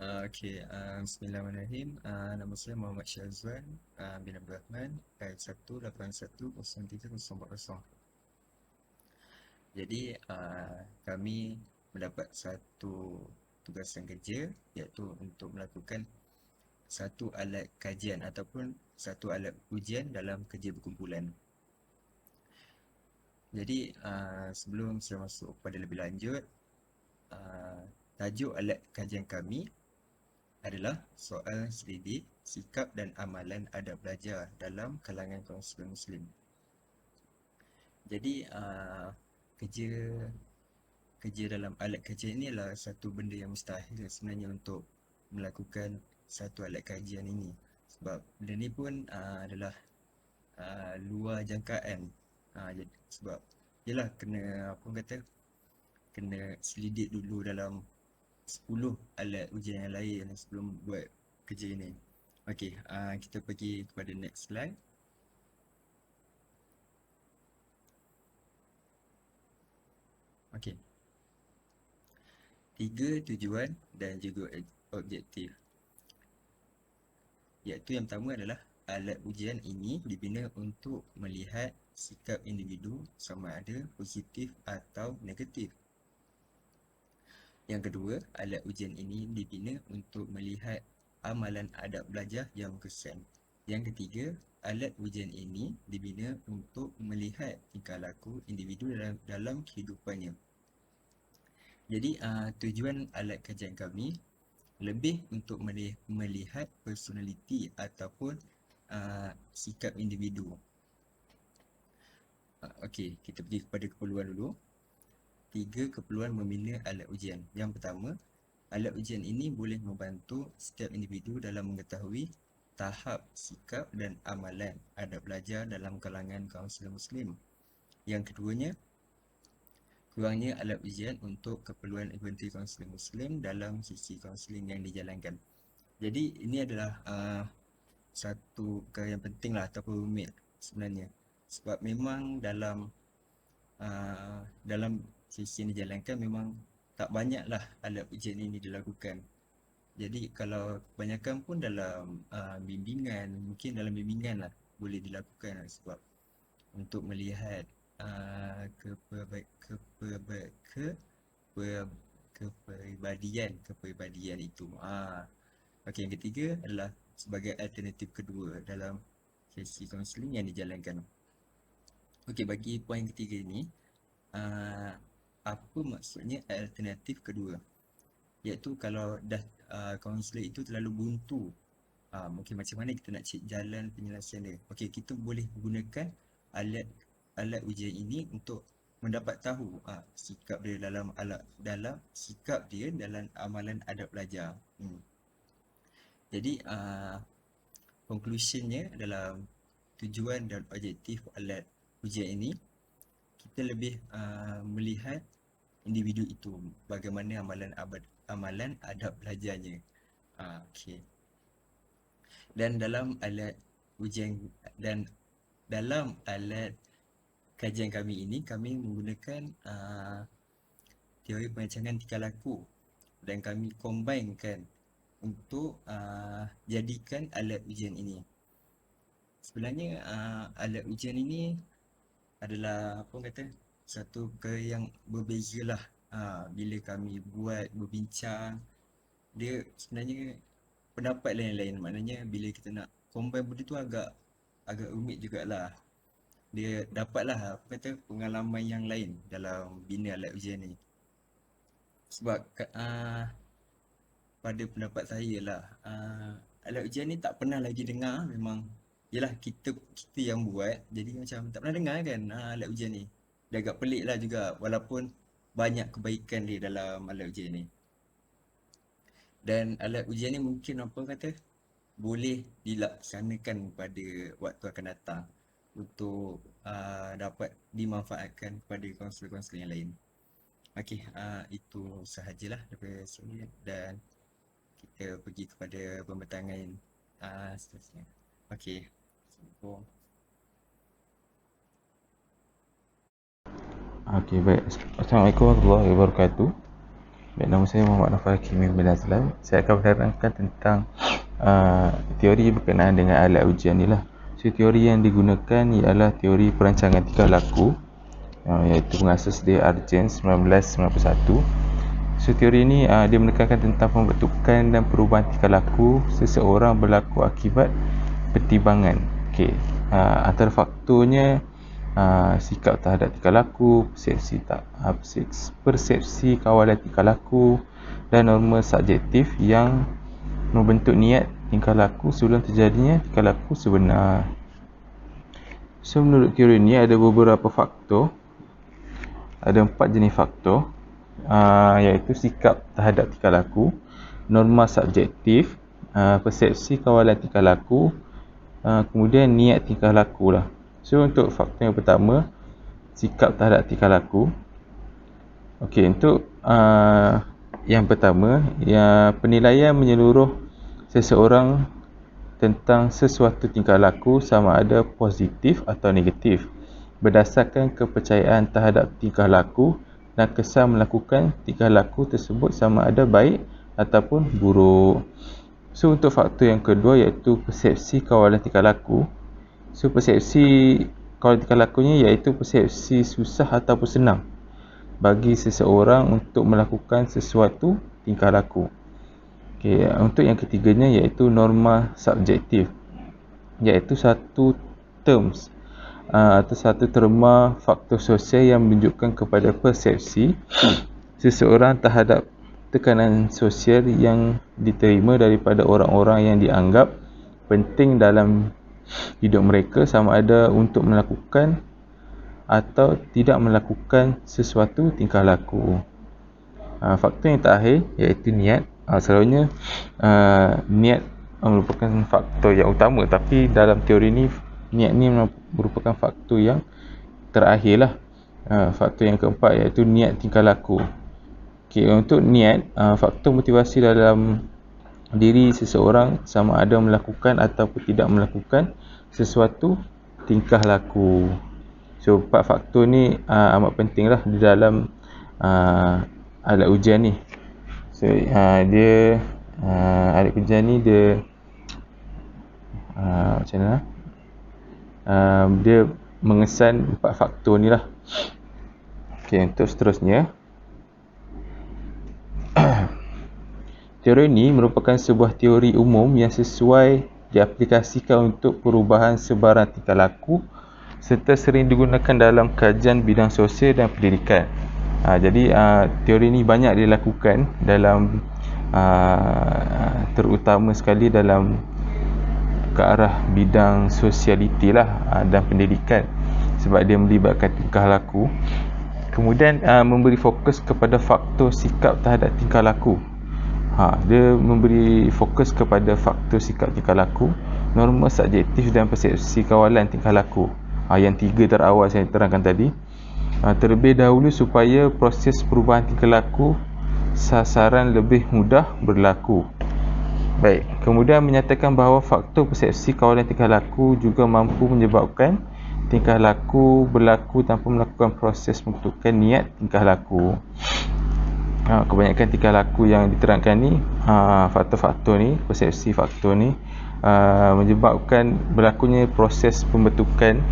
Bismillahirrahmanirrahim. Nama saya Muhammad Syazwan bin Abdul Rahman, KL1810340. Jadi, kami mendapat satu tugasan kerja, iaitu untuk melakukan satu alat kajian ataupun satu alat ujian dalam kerja berkumpulan. Jadi, sebelum saya masuk pada lebih lanjut, tajuk alat kajian kami adalah soal selidik sikap dan amalan adab belajar dalam kalangan kaum muslim. Jadi kerja dalam alat kajian ini adalah satu benda yang mustahil sebenarnya untuk melakukan satu alat kajian ini, sebab benda ni pun adalah luar jangkaan. Sebab yelah kena apa kata, kena selidik dulu dalam 10 alat ujian yang lain sebelum buat kerja ini. Okey, kita pergi kepada next slide. Okey. 3 tujuan dan juga objektif. Iaitu yang pertama adalah alat ujian ini dibina untuk melihat sikap individu sama ada positif atau negatif. Yang kedua, alat ujian ini dibina untuk melihat amalan adab belajar yang berkesan. Yang ketiga, alat ujian ini dibina untuk melihat tingkah laku individu dalam kehidupannya. Jadi, tujuan alat kajian kami lebih untuk melihat personaliti ataupun sikap individu. Okey, kita pergi kepada keperluan dulu. 3 keperluan membina alat ujian. Yang pertama, alat ujian ini boleh membantu setiap individu dalam mengetahui tahap sikap dan amalan adab belajar dalam kalangan kaum muslim. Yang keduanya, kurangnya alat ujian untuk keperluan inventory kaunseling muslim dalam sisi kaunseling yang dijalankan. Jadi ini adalah satu perkara yang penting lah ataupun rumit sebenarnya, sebab memang dalam sisi yang dijalankan memang tak banyak lah alat ujian ini dilakukan. Jadi kalau kebanyakan pun dalam bimbingan, mungkin dalam bimbingan lah boleh dilakukan lah, sebab untuk melihat kepribadian itu. Okey, yang ketiga adalah sebagai alternatif kedua dalam sesi kaunseling yang dijalankan. Okey, bagi poin ketiga ini, apa maksudnya alternatif kedua? Iaitu kalau dah kaunselor itu terlalu buntu, mungkin macam mana kita nak cek jalan penyelesaian dia. Okey, kita boleh gunakan alat ujian ini untuk mendapat tahu sikap dia dalam sikap dia dalam amalan adab belajar. Jadi conclusionnya dalam tujuan dan objektif alat ujian ini, kita lebih melihat individu itu, bagaimana amalan adab belajarnya. Okey. Dan dalam alat ujian dan dalam alat kajian kami ini, kami menggunakan teori perancangan tingkah laku, dan kami combinekan untuk jadikan alat ujian ini. Sebenarnya alat ujian ini adalah apa kata, satu perkara yang berbeza lah. Bila kami buat berbincang, dia sebenarnya pendapat lain-lain. Maknanya bila kita nak combine benda tu agak rumit jugalah. Dia dapatlah apa kata, pengalaman yang lain dalam bina alat ujian ni. Sebab pada pendapat saya lah, alat ujian ni tak pernah lagi dengar. Memang yelah kita yang buat, jadi macam tak pernah dengar kan alat ujian ni. Dia agak pelik lah juga, walaupun banyak kebaikan dia dalam alat ujian ni. Dan alat ujian ni mungkin apa kata, boleh dilaksanakan pada waktu akan datang untuk dapat dimanfaatkan kepada kaunselor-kaunselor yang lain. Okey, itu sahajalah daripada saya, dan kita pergi kepada pembentangan seterusnya. Okey. Okey, baik. Assalamualaikum warahmatullahi wabarakatuh. Baik, nama saya Muhammad Nafal Kimi bin Azlan. Saya akan menerangkan tentang teori berkenaan dengan alat ujian ni lah. So, teori yang digunakan ialah teori perancangan tingkah laku, iaitu pengasas dia Arjen 1991. So, teori ni dia menekankan tentang pembentukan dan perubahan tingkah laku seseorang berlaku akibat pertimbangan. Okey, antara faktornya sikap terhadap tingkah laku, persepsi kawalan tingkah laku dan norma subjektif yang membentuk niat tingkah laku sebelum terjadinya tingkah laku sebenar. So, menurut teori ini ada beberapa faktor. Ada 4 jenis faktor, iaitu sikap terhadap tingkah laku, norma subjektif, persepsi kawalan tingkah laku, kemudian niat tingkah laku lah. So, untuk faktor yang pertama, sikap terhadap tingkah laku. Okey, untuk yang pertama, penilaian menyeluruh seseorang tentang sesuatu tingkah laku sama ada positif atau negatif berdasarkan kepercayaan terhadap tingkah laku dan kesan melakukan tingkah laku tersebut sama ada baik ataupun buruk. So, untuk faktor yang kedua iaitu persepsi kawalan tingkah laku. So, persepsi kawalan tingkah lakunya iaitu persepsi susah ataupun senang bagi seseorang untuk melakukan sesuatu tingkah laku. Okay, untuk yang ketiganya iaitu norma subjektif, iaitu satu terms atau satu terma faktor sosial yang menunjukkan kepada persepsi seseorang terhadap tekanan sosial yang diterima daripada orang-orang yang dianggap penting dalam hidup mereka sama ada untuk melakukan atau tidak melakukan sesuatu tingkah laku. Faktor yang terakhir iaitu niat. Selalunya niat merupakan faktor yang utama, tapi dalam teori ni niat ni merupakan faktor yang terakhir lah. Faktor yang keempat iaitu niat tingkah laku. Okay, untuk niat, faktor motivasi dalam diri seseorang sama ada melakukan ataupun tidak melakukan sesuatu tingkah laku. So, 4 faktor ni amat penting lah di dalam alat ujian ni. So, alat ujian ni dia macam mana? Dia mengesan 4 faktor ni lah. Okay, untuk seterusnya, teori ini merupakan sebuah teori umum yang sesuai diaplikasikan untuk perubahan sebarang tingkah laku serta sering digunakan dalam kajian bidang sosial dan pendidikan. Jadi teori ini banyak dilakukan dalam terutama sekali dalam ke arah bidang sosialiti lah dan pendidikan, sebab dia melibatkan tingkah laku. Kemudian memberi fokus kepada faktor sikap terhadap tingkah laku. Dia memberi fokus kepada faktor sikap tingkah laku, norma subjektif dan persepsi kawalan tingkah laku. Yang 3 terawal saya terangkan tadi. Terlebih dahulu supaya proses perubahan tingkah laku sasaran lebih mudah berlaku. Baik, kemudian menyatakan bahawa faktor persepsi kawalan tingkah laku juga mampu menyebabkan tingkah laku berlaku tanpa melakukan proses pembentukan niat tingkah laku. Kebanyakan tingkah laku yang diterangkan ni, faktor-faktor ni, persepsi faktor ni menyebabkan berlakunya proses pembentukan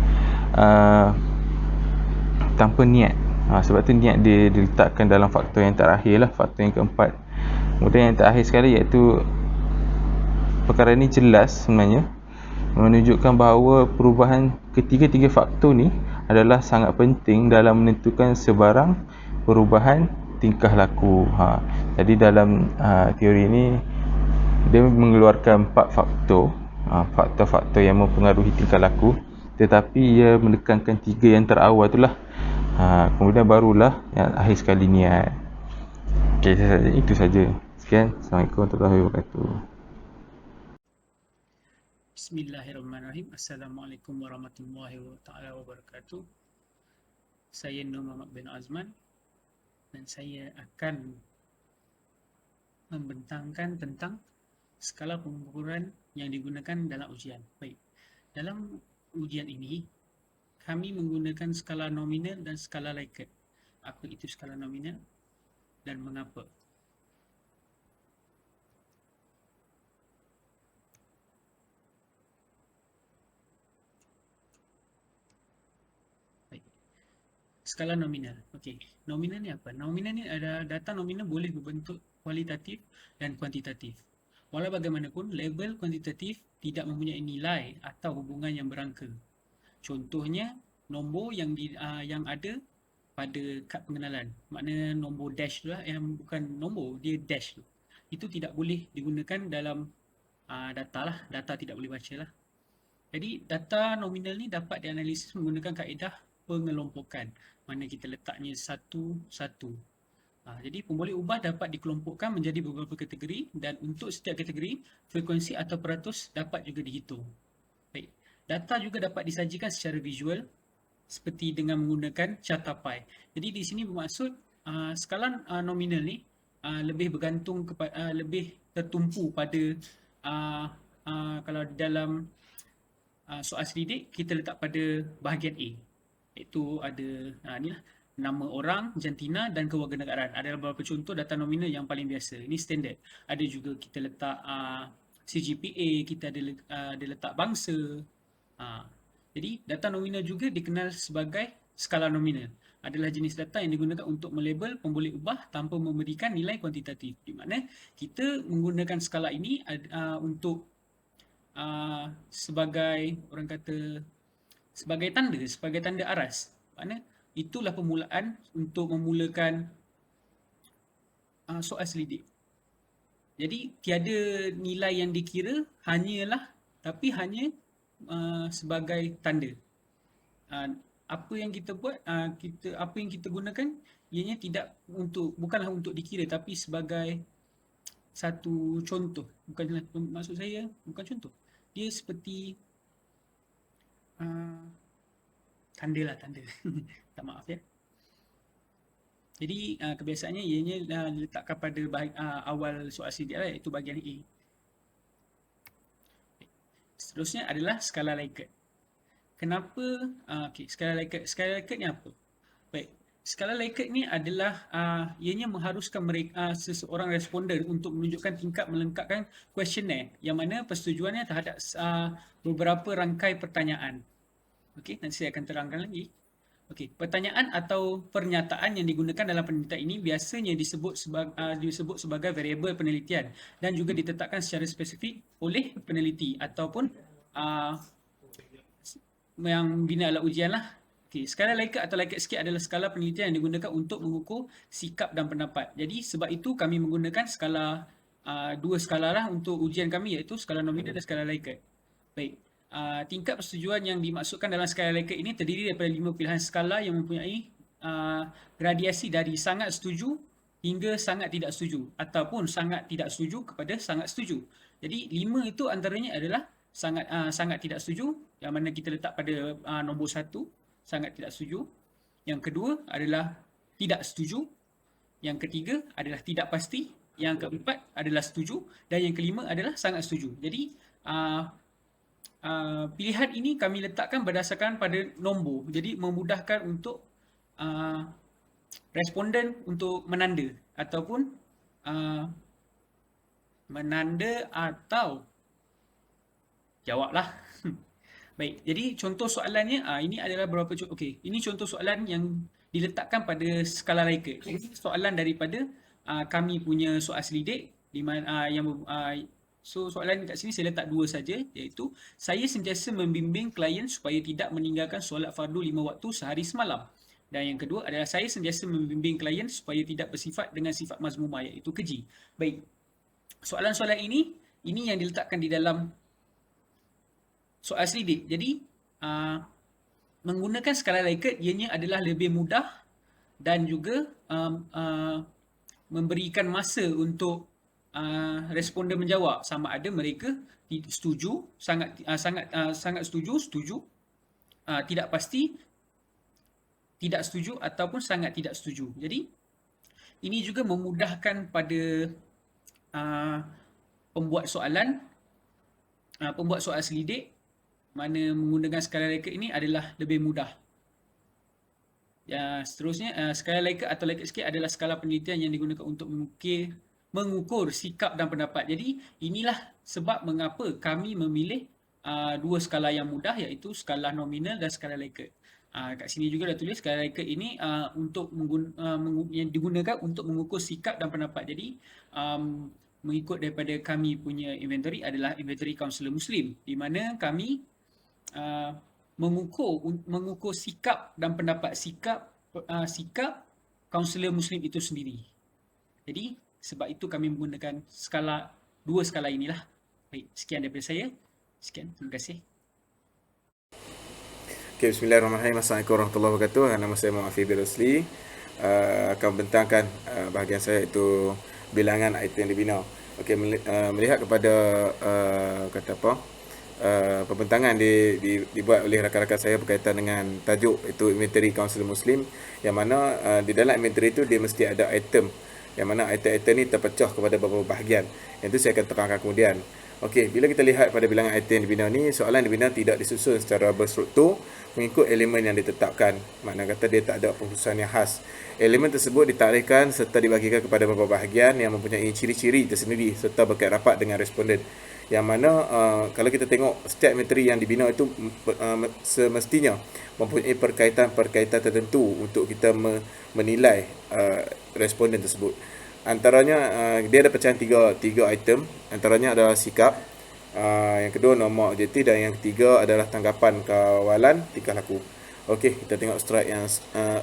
tanpa niat. Sebab tu niat dia diletakkan dalam faktor yang terakhir lah, faktor yang keempat. Kemudian yang terakhir sekali iaitu perkara ni jelas sebenarnya menunjukkan bahawa perubahan ketiga-tiga faktor ni adalah sangat penting dalam menentukan sebarang perubahan tingkah laku. Jadi dalam teori ni dia mengeluarkan 4 faktor, faktor-faktor yang mempengaruhi tingkah laku, tetapi ia menekankan 3 yang terawal itulah. Kemudian barulah yang akhir sekali niat. Okey, itu saja. Sekian. Assalamualaikum warahmatullahi wabarakatuh. Bismillahirrahmanirrahim. Assalamualaikum warahmatullahi wabarakatuh. Saya Nur Muhammad bin Azman dan saya akan membentangkan tentang skala pengukuran yang digunakan dalam ujian. Baik, dalam ujian ini kami menggunakan skala nominal dan skala Likert. Apa itu skala nominal dan mengapa? skala nominal. Okey, nominal ni apa? Nominal ni ada data nominal boleh berbentuk kualitatif dan kuantitatif. Walau bagaimanapun, label kuantitatif tidak mempunyai nilai atau hubungan yang berangka. Contohnya, nombor yang ada pada kad pengenalan. Maknanya nombor dash tu lah, yang bukan nombor, dia dash tu. Itu tidak boleh digunakan dalam data lah. Data tidak boleh baca lah. Jadi data nominal ni dapat dianalisis menggunakan kaedah pengelompokan. Mana kita letaknya satu-satu. Jadi pemboleh ubah dapat dikelompokkan menjadi beberapa kategori dan untuk setiap kategori, frekuensi atau peratus dapat juga dihitung. Baik. Data juga dapat disajikan secara visual seperti dengan menggunakan carta pie. Jadi di sini bermaksud skala nominal ni lebih bergantung kepada lebih tertumpu pada kalau dalam soal selidik kita letak pada bahagian A, iaitu ada ni lah, nama orang, jantina dan kewarganegaraan. Ada beberapa contoh data nominal yang paling biasa. Ini standard. Ada juga kita letak CGPA, kita ada letak bangsa. Jadi data nominal juga dikenal sebagai skala nominal. Adalah jenis data yang digunakan untuk melabel pemboleh ubah tanpa memberikan nilai kuantitatif. Di mana kita menggunakan skala ini untuk sebagai orang kata sebagai tanda aras. Makna itulah permulaan untuk memulakan soal selidik. Jadi tiada nilai yang dikira, hanya sebagai tanda. Apa yang kita buat, apa yang kita gunakan, ianya bukanlah untuk dikira tapi sebagai satu contoh. Maksud saya bukan contoh. Dia seperti tanda lah, tanda. Tak, maaf ya. Jadi kebiasaannya ianya diletakkan pada awal soal selidik lah, iaitu bahagian A. Seterusnya adalah skala Likert. Kenapa? Skala Likert. Skala Likert ni apa? Baik, skala Likert ni adalah ianya mengharuskan seseorang responden untuk menunjukkan tingkat melengkapkan kuesioner yang mana persetujuannya terhadap beberapa rangkai pertanyaan. Okey, nanti saya akan terangkan lagi. Okey, pertanyaan atau pernyataan yang digunakan dalam penelitian ini biasanya disebut sebagai variabel penelitian dan juga ditetapkan secara spesifik oleh peneliti ataupun yang bina alat ujian lah. Okey, skala Likert atau Likert scale adalah skala penelitian yang digunakan untuk mengukur sikap dan pendapat. Jadi sebab itu kami menggunakan skala dua skala lah untuk ujian kami, iaitu skala nominal dan skala Likert. Baik. Tingkat persetujuan yang dimaksudkan dalam skala Likert ini terdiri daripada 5 pilihan skala yang mempunyai gradiasi dari sangat setuju hingga sangat tidak setuju ataupun sangat tidak setuju kepada sangat setuju. Jadi 5 itu antaranya adalah sangat tidak setuju, yang mana kita letak pada nombor 1, sangat tidak setuju. Yang kedua adalah tidak setuju. Yang ketiga adalah tidak pasti. Yang keempat adalah setuju dan yang kelima adalah sangat setuju. Jadi pilihan ini kami letakkan berdasarkan pada nombor. Jadi memudahkan untuk responden untuk menanda ataupun jawablah. Baik, jadi contoh soalannya ini adalah beberapa contoh. Okey, ini contoh soalan yang diletakkan pada skala Likert. Ini soalan daripada kami punya soal selidik di mana so soalan kat sini saya letak 2 saja, iaitu saya sentiasa membimbing klien supaya tidak meninggalkan solat fardu 5 waktu sehari semalam. Dan yang kedua adalah saya sentiasa membimbing klien supaya tidak bersifat dengan sifat mazmumah, iaitu keji. Baik. Soalan-soalan ini yang diletakkan di dalam soal selidik. Jadi menggunakan skala Likert ianya adalah lebih mudah dan juga memberikan masa untuk responden menjawab sama ada mereka setuju, sangat setuju, tidak pasti, tidak setuju ataupun sangat tidak setuju. Jadi ini juga memudahkan pada pembuat soal selidik, mana menggunakan skala Likert ini adalah lebih mudah. Seterusnya, skala Likert atau Likert scale adalah skala penelitian yang digunakan untuk mengukur sikap dan pendapat. Jadi inilah sebab mengapa kami memilih 2 skala yang mudah, iaitu skala nominal dan skala Likert. Kat sini juga dah tulis skala Likert ini yang digunakan untuk mengukur sikap dan pendapat. Jadi mengikut daripada kami punya inventory adalah inventory kaunselor Muslim, di mana kami mengukur sikap dan pendapat sikap kaunselor Muslim itu sendiri. Jadi sebab itu kami menggunakan dua skala inilah. Baik, sekian daripada saya. Sekian, terima kasih. Okay, bismillahirrahmanirrahim. Assalamualaikum warahmatullahi wabarakatuh. Nama saya Muhammad Fibil Rosli. Akan membentangkan bahagian saya iaitu bilangan item dibina. Okey, melihat kepada pembentangan dibuat oleh rakan-rakan saya berkaitan dengan tajuk itu inventory kaunselor Muslim, yang mana di dalam inventory itu dia mesti ada item, yang mana item-item ni terpecah kepada beberapa bahagian. Yang itu saya akan terangkan kemudian. Okey, bila kita lihat pada bilangan item dibina ni, soalan dibina tidak disusun secara berstruktur mengikut elemen yang ditetapkan. Makna kata dia tak ada pengkhususan yang khas. Elemen tersebut ditarikkan serta dibahagikan kepada beberapa bahagian yang mempunyai ciri-ciri tersendiri serta berkait rapat dengan responden. Yang mana kalau kita tengok setiap inventory yang dibina itu semestinya mempunyai perkaitan tertentu untuk kita menilai responden tersebut. Antaranya dia ada pecahan tiga item. Antaranya adalah sikap, yang kedua norma objektif, dan yang ketiga adalah tanggapan kawalan tingkah laku. Okey, kita tengok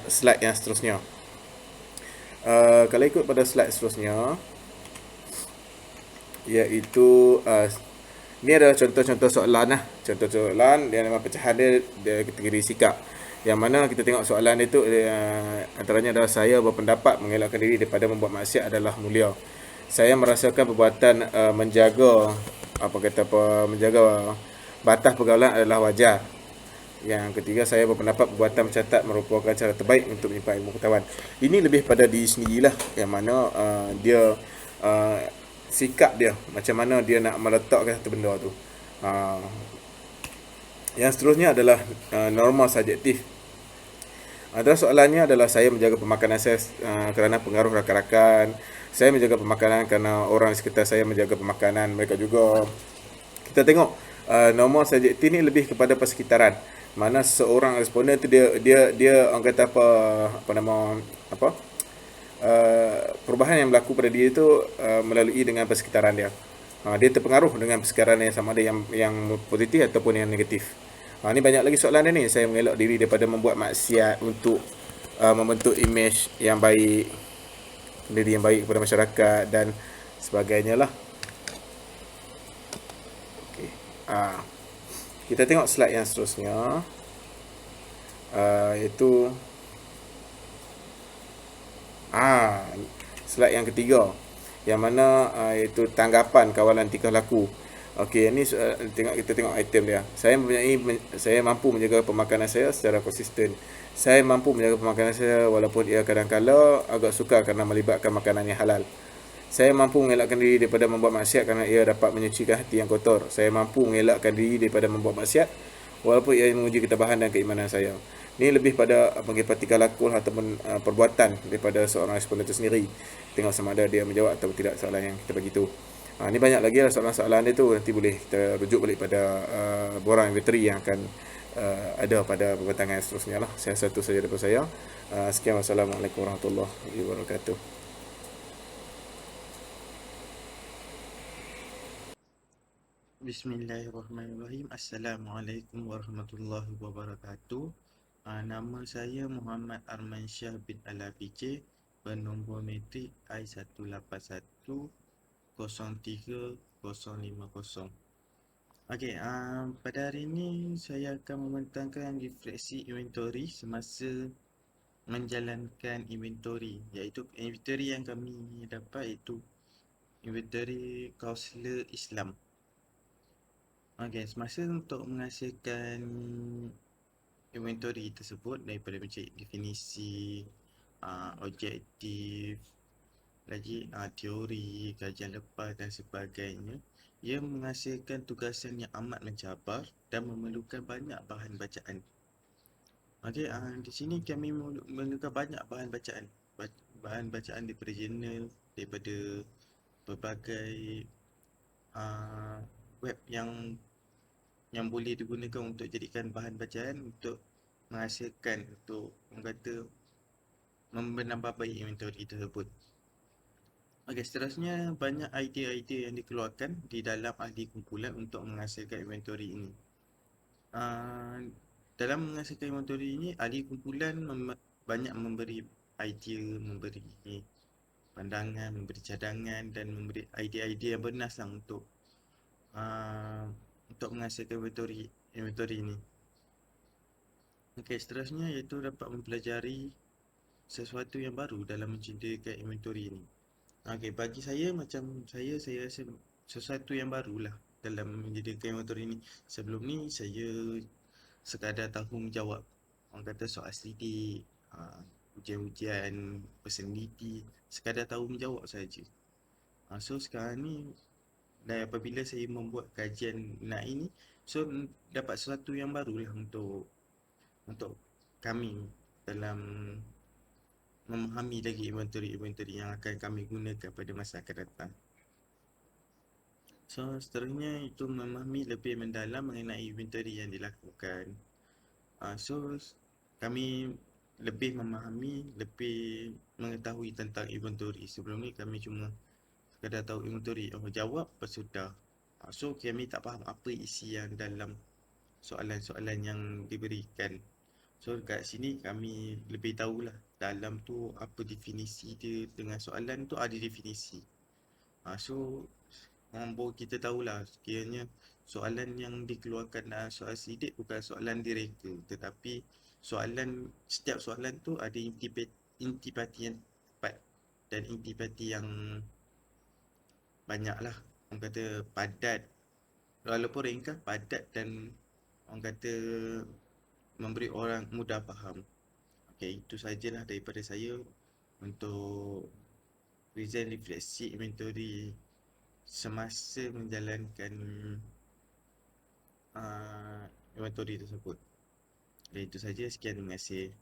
slide yang seterusnya. Kalau ikut pada slide seterusnya, iaitu ni adalah contoh-contoh soalan lah. Contoh soalan dia nama pecahan dia kategori sikap. Yang mana kita tengok soalan itu antaranya adalah saya berpendapat mengelakkan diri daripada membuat maksiat adalah mulia. Saya merasakan perbuatan menjaga batas pergaulan adalah wajar. Yang ketiga, saya berpendapat perbuatan mencatat merupakan cara terbaik untuk menyimpan ilmu pengetahuan. Ini lebih pada diri sendirilah, yang mana dia sikap dia, macam mana dia nak meletakkan satu benda tu. Yang seterusnya adalah norma subjektif. Antara soalannya adalah saya menjaga pemakanan saya kerana pengaruh rakan-rakan. Saya menjaga pemakanan kerana orang di sekitar saya menjaga pemakanan mereka juga. Kita tengok norma subjektif ni lebih kepada persekitaran. Mana seorang responden tu dia orang kata perubahan yang berlaku pada dia itu melalui dengan persekitaran dia. Dia terpengaruh dengan persekitaran yang sama ada yang positif ataupun yang negatif. Ni banyak lagi soalan dia ni. Saya mengelak diri daripada membuat maksiat untuk membentuk imej yang baik, diri yang baik kepada masyarakat dan sebagainya lah. Okay. Kita tengok slide yang seterusnya, iaitu slide yang ketiga, yang mana iaitu tanggapan kawalan tingkah laku. Okey, ini kita tengok item dia. Saya mampu menjaga pemakanan saya secara konsisten. Saya mampu menjaga pemakanan saya walaupun ia kadang-kala agak sukar kerana melibatkan makanan yang halal. Saya mampu mengelakkan diri daripada membuat maksiat kerana ia dapat menyucikan hati yang kotor. Saya mampu mengelakkan diri daripada membuat maksiat walaupun ia menguji ketabahan dan keimanan saya. Ini lebih pada tingkah laku ataupun perbuatan daripada seorang responden itu sendiri. Tengok sama ada dia menjawab atau tidak soalan yang kita bagi tu. Ini banyak lagi lah soalan-soalan dia tu. Nanti boleh kita rujuk balik pada borang inventory yang akan ada pada pembentangan seterusnya lah. Saya satu saja daripada saya. Sekian, wassalamualaikum warahmatullahi wabarakatuh. Bismillahirrahmanirrahim. Assalamualaikum warahmatullahi wabarakatuh. Nama saya Muhammad Arman Syah bin Al-Hafiz, bernombor metrik I181035050. Okey, pada hari ini saya akan membentangkan refleksi inventory semasa menjalankan inventory, iaitu inventory yang kami dapat iaitu inventory kaunselor Islam. Okey, semasa untuk menghasilkan inventory tersebut daripada mencari definisi, objektif, lagi teori, kajian lepas dan sebagainya, ia menghasilkan tugasan yang amat mencabar dan memerlukan banyak bahan bacaan. Okey, di sini kami memerlukan banyak bahan bacaan. Bahan bacaan daripada jurnal, daripada berbagai web yang boleh digunakan untuk jadikan bahan bacaan untuk menghasilkan untuk orang kata menambah baik inventory tersebut. Okey, seterusnya banyak idea-idea yang dikeluarkan di dalam ahli kumpulan untuk menghasilkan inventory ini. Dalam menghasilkan inventory ini, ahli kumpulan banyak memberi idea, memberi pandangan, memberi cadangan dan memberi idea-idea yang bernas lah untuk menghasilkan inventory ini. Okey, seterusnya iaitu dapat mempelajari sesuatu yang baru dalam menciptakan inventory ini. Okey, bagi saya macam saya rasa sesuatu yang barulah dalam menyediakan inventory ini. Sebelum ni saya sekadar tanggungjawab, orang kata soal selidik, ujian-ujian personality, sekadar tahu menjawab saja. So sekarang ni, dan apabila saya membuat kajian NAI ni, so dapat sesuatu yang barulah untuk kami dalam memahami lagi inventory yang akan kami gunakan pada masa akan datang. So seterusnya itu memahami lebih mendalam mengenai inventory yang dilakukan. So kami lebih memahami, lebih mengetahui tentang inventory. Sebelum ni kami cuma sekadar tahu inventory, jawab lepas sudah. So kami tak faham apa isi yang dalam soalan-soalan yang diberikan. So kat sini kami lebih tahulah dalam tu apa definisi dia, dengan soalan tu ada definisi. So baru kita tahulah sekiranya soalan yang dikeluarkan dalam soal sidik bukan soalan direka, tetapi setiap soalan tu ada intipati yang tepat dan intipati yang banyak lah. Orang kata padat, walaupun ringkas, padat dan orang kata memberi orang mudah faham. Okey, itu sajalah daripada saya untuk present refleksi inventory semasa menjalankan inventory tersebut. Dan itu saja, sekian, terima kasih.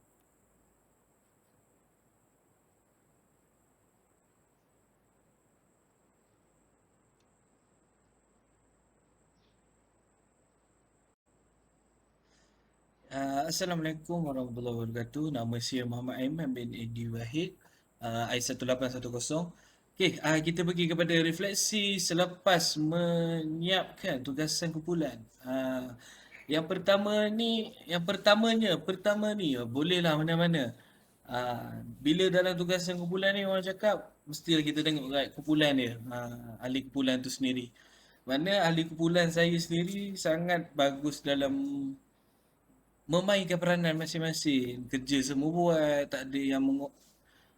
Assalamualaikum warahmatullahi wabarakatuh. Nama saya Muhammad Aiman bin Edi Wahid, I1810. Okey, kita pergi kepada refleksi selepas menyiapkan tugasan kumpulan. Yang pertama ni bolehlah mana-mana. Bila dalam tugasan kumpulan ni orang cakap mestilah kita tengok kat kumpulan dia, ahli kumpulan tu sendiri. Mana ahli kumpulan saya sendiri sangat bagus dalam memainkan peranan masing-masing. Kerja semua buat, tak ada yang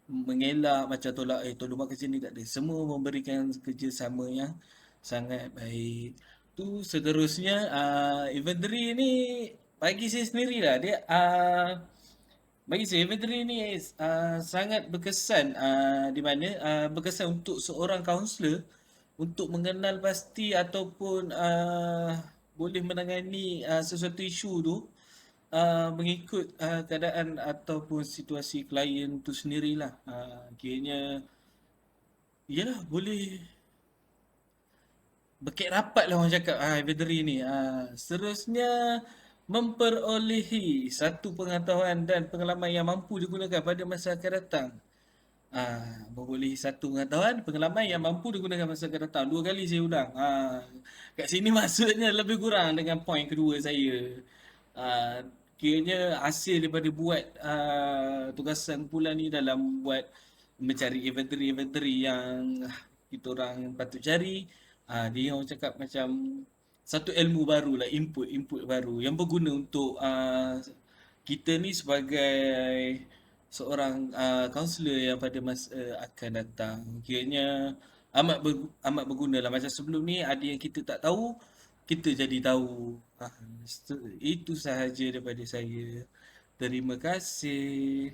mengelak macam tolong buat kerja ni, tak ada. Semua memberikan kerjasama yang sangat baik. Tu seterusnya inventory ni bagi saya sendirilah dia bagi saya inventory ni sangat berkesan di mana berkesan untuk seorang kaunselor untuk mengenal pasti ataupun boleh menangani sesuatu isu tu mengikut keadaan ataupun situasi klien tu sendirilah. Kiranya yalah, boleh berkait rapat lah orang cakap inventory ni. Seterusnya memperolehi satu pengetahuan dan pengalaman yang mampu digunakan pada masa akan datang. Memperolehi satu pengetahuan, pengalaman yang mampu digunakan masa akan datang. 2 kali saya ulang. Kat sini maksudnya lebih kurang dengan poin kedua saya. Kiranya hasil daripada buat tugasan kumpulan ni dalam buat mencari inventory yang kita orang patut cari. Dia orang cakap macam satu ilmu baru lah, input baru yang berguna untuk kita ni sebagai seorang kaunselor yang pada masa akan datang. Kiranya amat berguna lah. Macam sebelum ni ada yang kita tak tahu, kita jadi tahu. Itu sahaja daripada saya. Terima kasih.